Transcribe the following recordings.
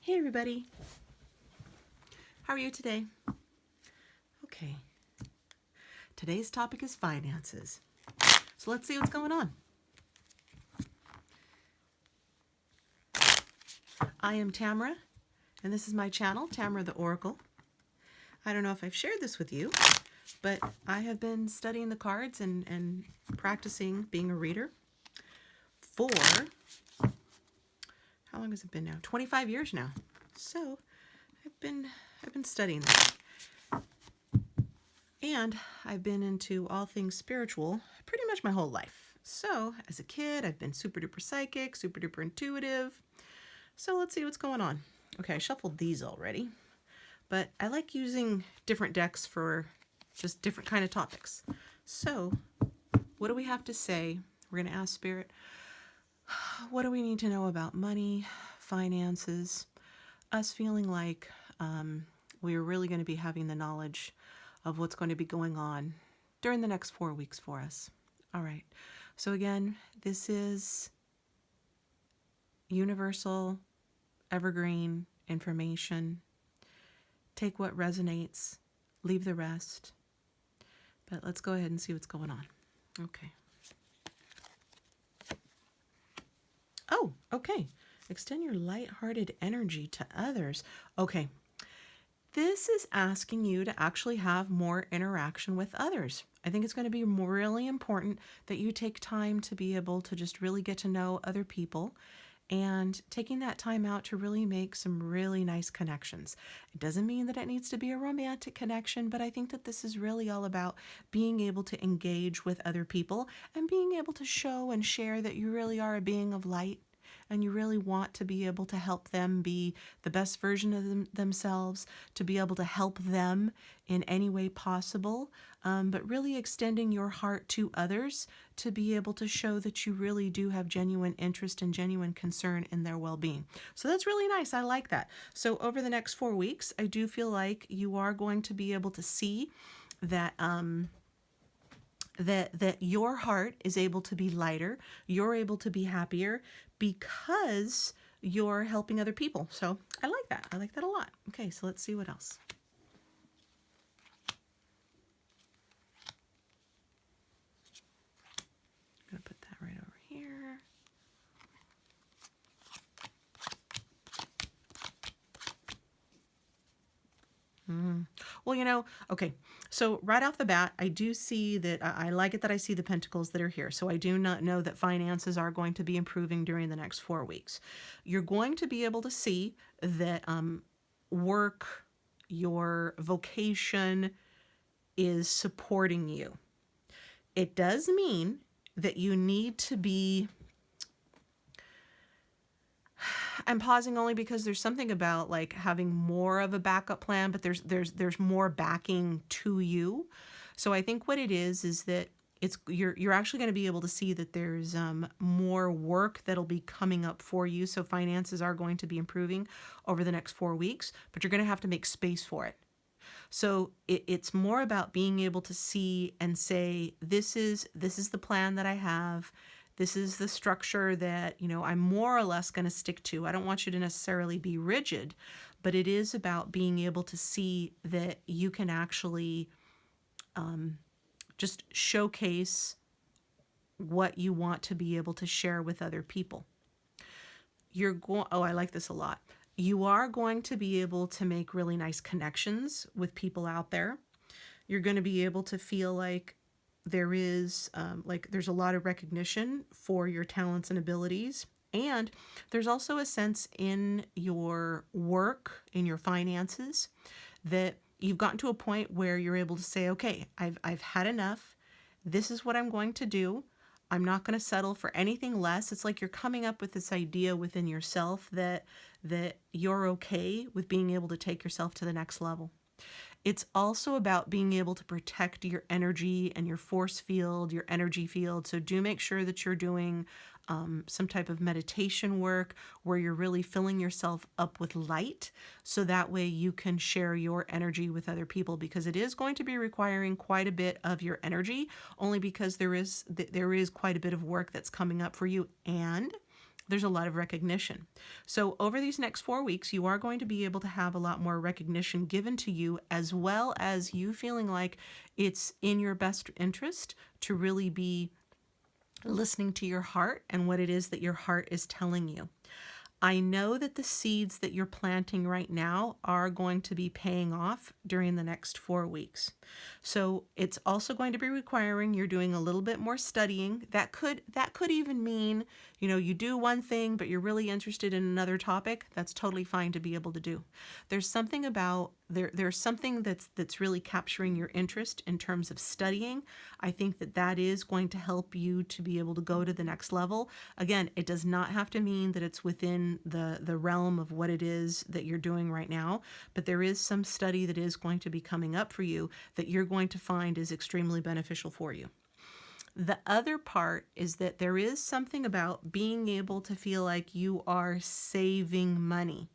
Hey everybody, how are you today? Okay, today's topic is finances. So let's see what's going on. I am Tamara, and this is my channel, Tamara the Oracle. I don't know if I've shared this with you, but I have been studying the cards and practicing being a reader for, how long has it been now? 25 years now. So I've been studying that. And I've been into all things spiritual pretty much my whole life. So as a kid, I've been super duper psychic, super duper intuitive. So let's see what's going on. Okay, I shuffled these already, but I like using different decks for just different kind of topics. So what do we have to say? We're going to ask Spirit, what do we need to know about money, finances, us feeling like we are really going to be having the knowledge of what's going to be going on during the next 4 weeks for us. All right. So again, this is universal, evergreen information. Take what resonates, leave the rest. But let's go ahead and see what's going on. Okay. Oh, okay. Extend your lighthearted energy to others. Okay. This is asking you to actually have more interaction with others. I think it's going to be really important that you take time to be able to just really get to know other people and taking that time out to really make some really nice connections. It doesn't mean that it needs to be a romantic connection, but I think that this is really all about being able to engage with other people and being able to show and share that you really are a being of light and you really want to be able to help them be the best version of themselves, to be able to help them in any way possible, but really extending your heart to others to be able to show that you really do have genuine interest and genuine concern in their well-being. So that's really nice. I like that. So over the next 4 weeks, I do feel like you are going to be able to see that that your heart is able to be lighter, you're able to be happier because you're helping other people. So I like that. I like that a lot. Okay, so let's see what else. I'm going to put that right over here. Well, okay, so right off the bat, I do see that I like it that I see the pentacles that are here. So I do not know that finances are going to be improving during the next 4 weeks. You're going to be able to see that work, your vocation is supporting you. It does mean that you need to be, I'm pausing only because there's something about like having more of a backup plan, but there's more backing to you. So I think what it is that you're actually going to be able to see that there's more work that'll be coming up for you. So finances are going to be improving over the next 4 weeks, but you're going to have to make space for it. So it's more about being able to see and say, this is the plan that I have. This is the structure that, I'm more or less going to stick to. I don't want you to necessarily be rigid, but it is about being able to see that you can actually just showcase what you want to be able to share with other people. I like this a lot. You are going to be able to make really nice connections with people out there. You're going to be able to feel like there is there's a lot of recognition for your talents and abilities. And there's also a sense in your work, in your finances, that you've gotten to a point where you're able to say, okay, I've had enough. This is what I'm going to do. I'm not going to settle for anything less. It's like you're coming up with this idea within yourself that you're okay with being able to take yourself to the next level. It's also about being able to protect your energy and your force field, your energy field. So do make sure that you're doing some type of meditation work where you're really filling yourself up with light, so that way you can share your energy with other people, because it is going to be requiring quite a bit of your energy, only because there is quite a bit of work that's coming up for you. And there's a lot of recognition. So over these next 4 weeks, you are going to be able to have a lot more recognition given to you, as well as you feeling like it's in your best interest to really be listening to your heart and what it is that your heart is telling you. I know that the seeds that you're planting right now are going to be paying off during the next 4 weeks. So it's also going to be requiring you're doing a little bit more studying. That could even mean, you do one thing, but you're really interested in another topic. That's totally fine to be able to do. There's something about there's something that's really capturing your interest in terms of studying. I think that is going to help you to be able to go to the next level. Again, it does not have to mean that it's within the realm of what it is that you're doing right now, but there is some study that is going to be coming up for you that you're going to find is extremely beneficial for you. The other part is that there is something about being able to feel like you are saving money.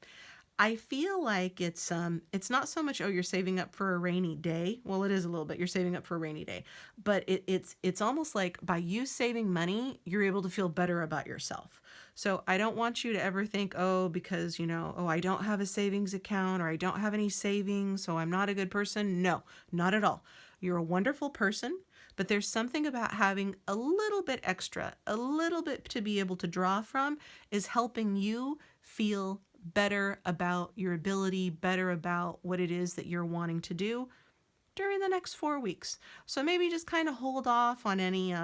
I feel like it's not so much, oh, you're saving up for a rainy day. Well, it is a little bit. You're saving up for a rainy day, but it's almost like by you saving money, you're able to feel better about yourself. So I don't want you to ever think, oh, because oh, I don't have a savings account or I don't have any savings, so I'm not a good person. No, not at all. You're a wonderful person, but there's something about having a little bit extra, a little bit to be able to draw from is helping you feel better about your ability, better about what it is that you're wanting to do during the next 4 weeks. So maybe just kind of hold off on any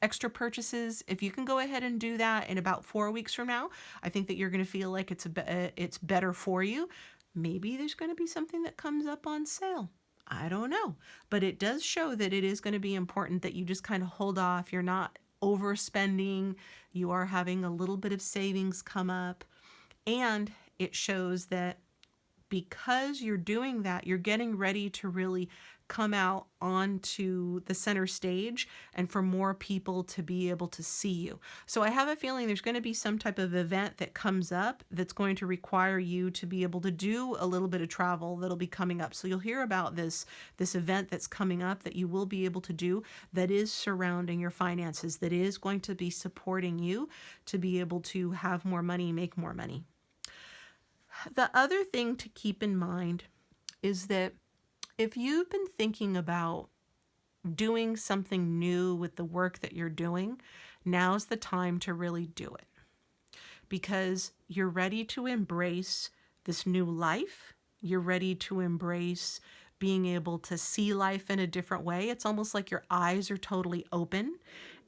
extra purchases. If you can go ahead and do that in about 4 weeks from now, I think that you're going to feel like it's better for you. Maybe there's going to be something that comes up on sale. I don't know, but it does show that it is going to be important that you just kind of hold off. You're not overspending. You are having a little bit of savings come up. And it shows that because you're doing that, you're getting ready to really come out onto the center stage and for more people to be able to see you. So I have a feeling there's going to be some type of event that comes up that's going to require you to be able to do a little bit of travel that'll be coming up. So you'll hear about this event that's coming up that you will be able to do that is surrounding your finances, that is going to be supporting you to be able to have more money, make more money. The other thing to keep in mind is that if you've been thinking about doing something new with the work that you're doing, now's the time to really do it because you're ready to embrace this new life. You're ready to embrace being able to see life in a different way. It's almost like your eyes are totally open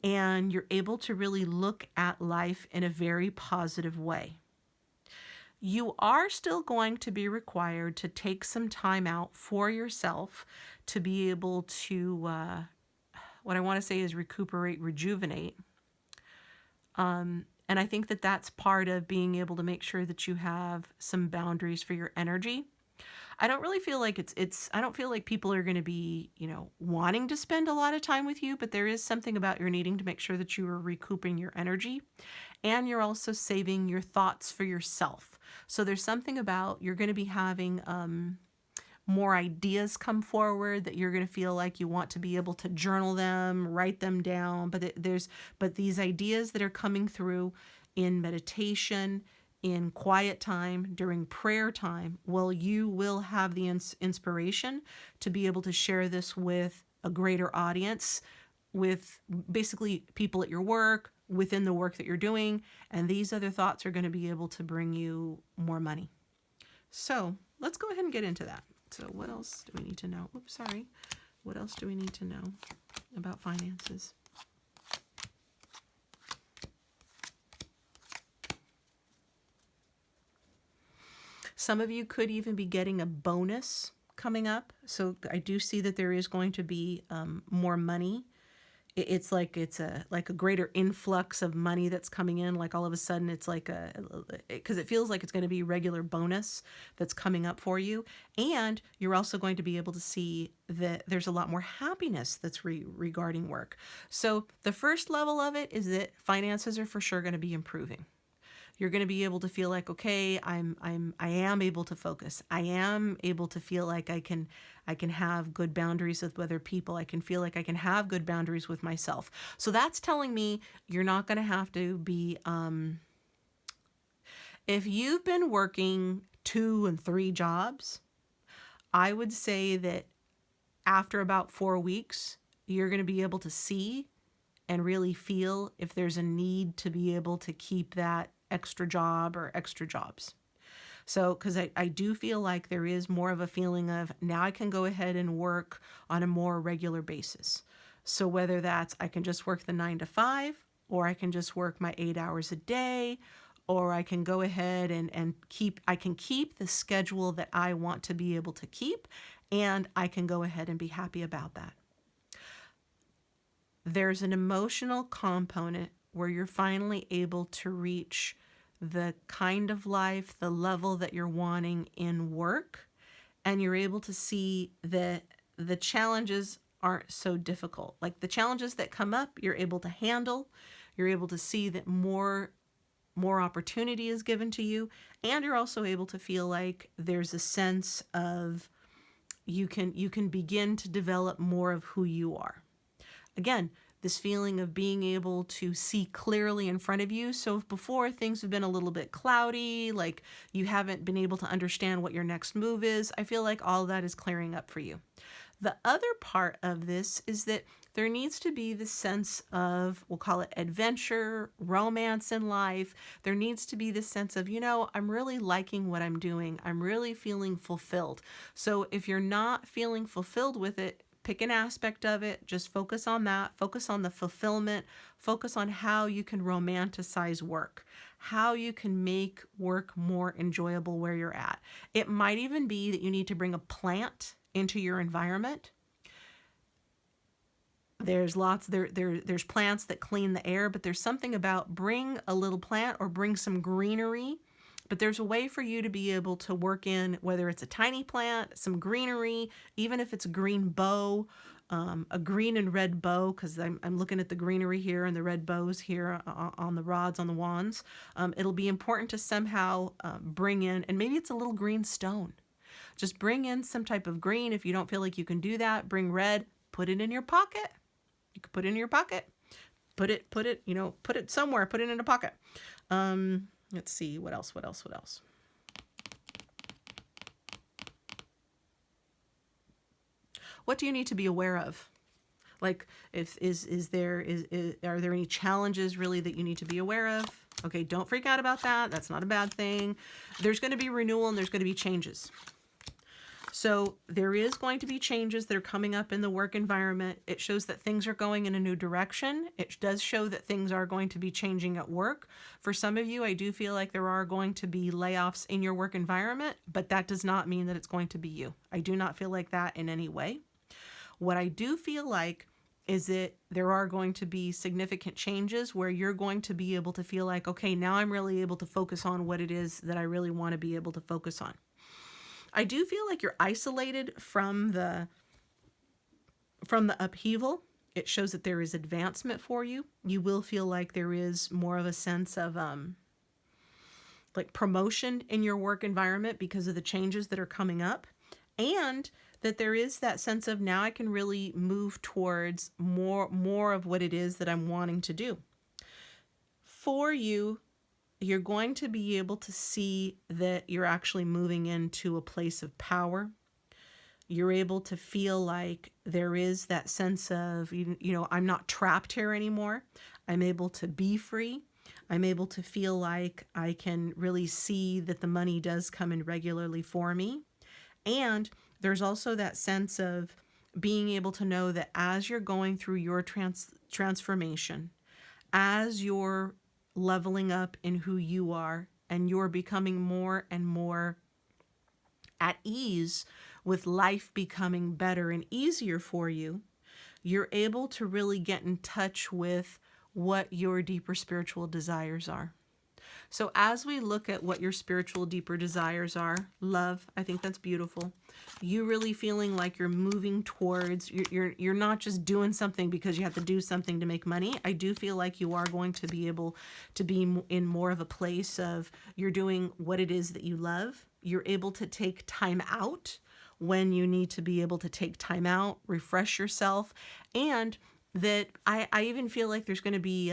and you're able to really look at life in a very positive way. You are still going to be required to take some time out for yourself to be able to, what I want to say is recuperate, rejuvenate. And I think that that's part of being able to make sure that you have some boundaries for your energy. I don't really feel like I don't feel like people are going to be, wanting to spend a lot of time with you, but there is something about you're needing to make sure that you are recouping your energy and you're also saving your thoughts for yourself. So there's something about you're going to be having more ideas come forward that you're going to feel like you want to be able to journal them, write them down. But these ideas that are coming through in meditation, in quiet time, during prayer time, well, you will have the inspiration to be able to share this with a greater audience, with basically people at your work, within the work that you're doing, and these other thoughts are going to be able to bring you more money. So let's go ahead and get into that. So what else do we need to know? Oops, sorry. What else do we need to know about finances? Some of you could even be getting a bonus coming up. So I do see that there is going to be more money. It's like a greater influx of money that's coming in. Like all of a sudden, it's like because it feels like it's going to be regular bonus that's coming up for you, and you're also going to be able to see that there's a lot more happiness that's regarding work. So the first level of it is that finances are for sure going to be improving. You're going to be able to feel like, okay, I am able to focus. I am able to feel like I can have good boundaries with other people. I can feel like I can have good boundaries with myself. So that's telling me you're not going to have to be If you've been working 2 and 3 jobs, I would say that after about 4 weeks, you're going to be able to see and really feel if there's a need to be able to keep that extra job or extra jobs. So, because I do feel like there is more of a feeling of now I can go ahead and work on a more regular basis. So, whether that's I can just work the 9 to 5, or I can just work my 8 hours a day, or I can go ahead and I can keep the schedule that I want to be able to keep, and I can go ahead and be happy about that. There's an emotional component where you're finally able to reach the kind of life, the level that you're wanting in work, and you're able to see that the challenges aren't so difficult. Like the challenges that come up, you're able to handle. You're able to see that more opportunity is given to you, and you're also able to feel like there's a sense of you can begin to develop more of who you are. Again, this feeling of being able to see clearly in front of you. So if before things have been a little bit cloudy, like you haven't been able to understand what your next move is, I feel like all that is clearing up for you. The other part of this is that there needs to be the sense of, we'll call it adventure, romance in life. There needs to be this sense of, I'm really liking what I'm doing. I'm really feeling fulfilled. So if you're not feeling fulfilled with it, pick an aspect of it, just focus on that, focus on the fulfillment, focus on how you can romanticize work, how you can make work more enjoyable where you're at. It might even be that you need to bring a plant into your environment. There's there's plants that clean the air, but there's something about bring a little plant or bring some greenery. But there's a way for you to be able to work in, whether it's a tiny plant, some greenery, even if it's a green bow, a green and red bow, because I'm looking at the greenery here and the red bows here on the rods, on the wands. It'll be important to somehow bring in, and maybe it's a little green stone. Just bring in some type of green. If you don't feel like you can do that, bring red, put it in your pocket. You can put it in your pocket. Put it, put it somewhere, put it in a pocket. Let's see, what else? What do you need to be aware of? Like, if are there any challenges really that you need to be aware of? Okay, don't freak out about that. That's not a bad thing. There's going to be renewal and there's going to be changes. So there is going to be changes that are coming up in the work environment. It shows that things are going in a new direction. It does show that things are going to be changing at work. For some of you, I do feel like there are going to be layoffs in your work environment, but that does not mean that it's going to be you. I do not feel like that in any way. What I do feel like is that there are going to be significant changes where you're going to be able to feel like, okay, now I'm really able to focus on what it is that I really want to be able to focus on. I do feel like you're isolated from the upheaval. It shows that there is advancement for you. You will feel like there is more of a sense of like promotion in your work environment because of the changes that are coming up, and that there is that sense of now I can really move towards more of what it is that I'm wanting to do. For you, you're going to be able to see that you're actually moving into a place of power. You're able to feel like there is that sense of, I'm not trapped here anymore. I'm able to be free. I'm able to feel like I can really see that the money does come in regularly for me. And there's also that sense of being able to know that as you're going through your transformation, as you're leveling up in who you are, and you're becoming more and more at ease with life becoming better and easier for you, you're able to really get in touch with what your deeper spiritual desires are. So as we look at what your spiritual deeper desires are, love, I think that's beautiful. You really feeling like you're moving towards, you're not just doing something because you have to do something to make money. I do feel like you are going to be able to be in more of a place of you're doing what it is that you love. You're able to take time out when you need to be able to take time out, refresh yourself, and that I even feel like there's going to be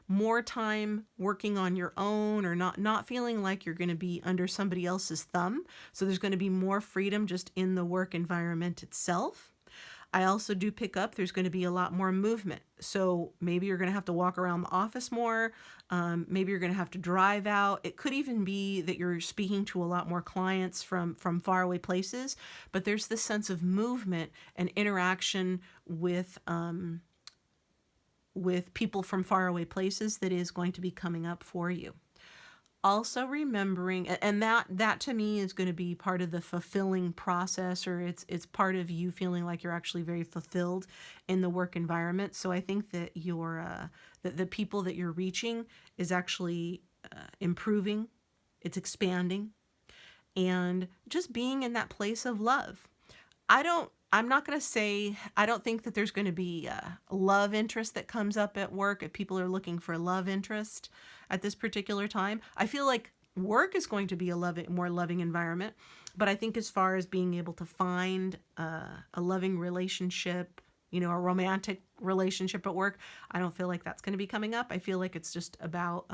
more time working on your own, or not feeling like you're going to be under somebody else's thumb. So there's going to be more freedom just in the work environment itself. I also do pick up there's going to be a lot more movement. So maybe you're going to have to walk around the office more. Maybe you're going to have to drive out. It could even be that you're speaking to a lot more clients from faraway places. But there's this sense of movement and interaction with people from faraway places that is going to be coming up for you. Also remembering, and that to me is going to be part of the fulfilling process, or it's part of you feeling like you're actually very fulfilled in the work environment. So I think that the people that you're reaching is actually improving, it's expanding, and just being in that place of love. I'm not going to say, I don't think that there's going to be a love interest that comes up at work if people are looking for love interest at this particular time. I feel like work is going to be a more loving environment, but I think as far as being able to find a loving relationship, a romantic relationship at work, I don't feel like that's going to be coming up. I feel like it's just about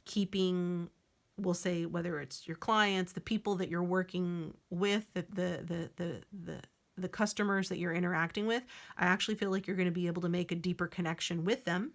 keeping, we'll say, whether it's your clients, the people that you're working with, the customers that you're interacting with. I actually feel like you're going to be able to make a deeper connection with them.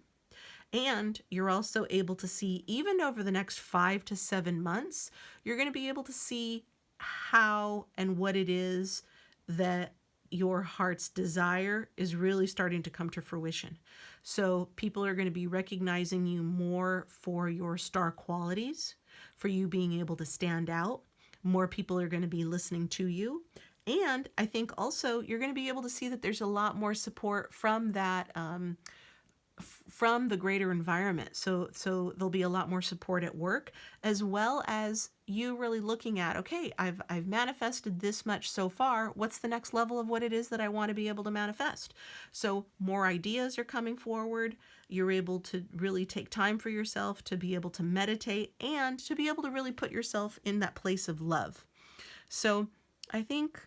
And you're also able to see, even over the next 5 to 7 months, you're going to be able to see how and what it is that your heart's desire is really starting to come to fruition. So people are going to be recognizing you more for your star qualities, for you being able to stand out. More people are going to be listening to you. And I think also you're going to be able to see that there's a lot more support from that, from the greater environment. So there'll be a lot more support at work, as well as you really looking at, okay, I've manifested this much so far. What's the next level of what it is that I want to be able to manifest? So more ideas are coming forward. You're able to really take time for yourself to be able to meditate and to be able to really put yourself in that place of love. So I think,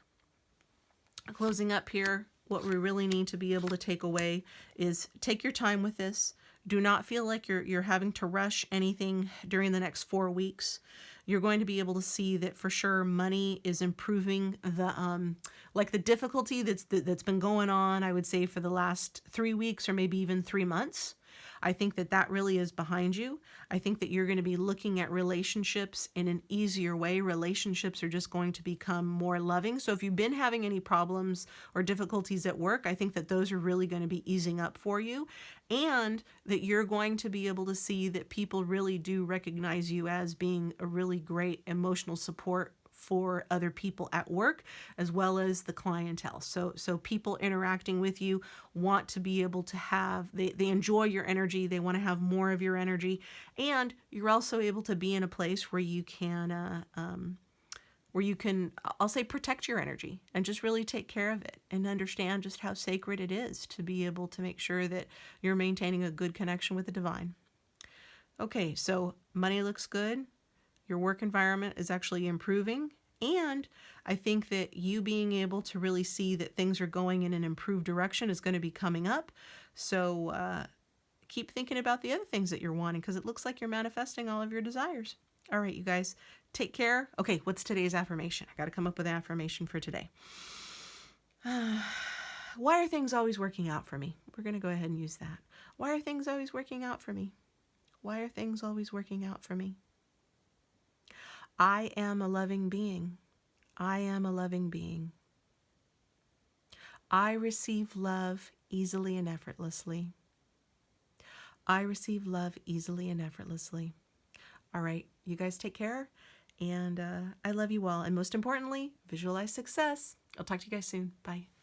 closing up here, what we really need to be able to take away is take your time with this. Do not feel like you're having to rush anything during the next 4 weeks. You're going to be able to see that for sure money is improving. The difficulty that's been going on, I would say, for the last 3 weeks or maybe even 3 months. I think that really is behind you. I think that you're going to be looking at relationships in an easier way. Relationships are just going to become more loving. So if you've been having any problems or difficulties at work, I think that those are really going to be easing up for you, and that you're going to be able to see that people really do recognize you as being a really great emotional support for other people at work, as well as the clientele. So people interacting with you want to be able to have, they enjoy your energy, they want to have more of your energy, and you're also able to be in a place where you can I'll say, protect your energy and just really take care of it and understand just how sacred it is to be able to make sure that you're maintaining a good connection with the divine. Okay, so money looks good. Your work environment is actually improving. And I think that you being able to really see that things are going in an improved direction is going to be coming up. So keep thinking about the other things that you're wanting, because it looks like you're manifesting all of your desires. All right, you guys, take care. Okay, what's today's affirmation? I got to come up with an affirmation for today. Why are things always working out for me? We're going to go ahead and use that. Why are things always working out for me? Why are things always working out for me? I am a loving being. I am a loving being. I receive love easily and effortlessly. I receive love easily and effortlessly. All right, you guys take care, and I love you all. And most importantly, visualize success. I'll talk to you guys soon. Bye.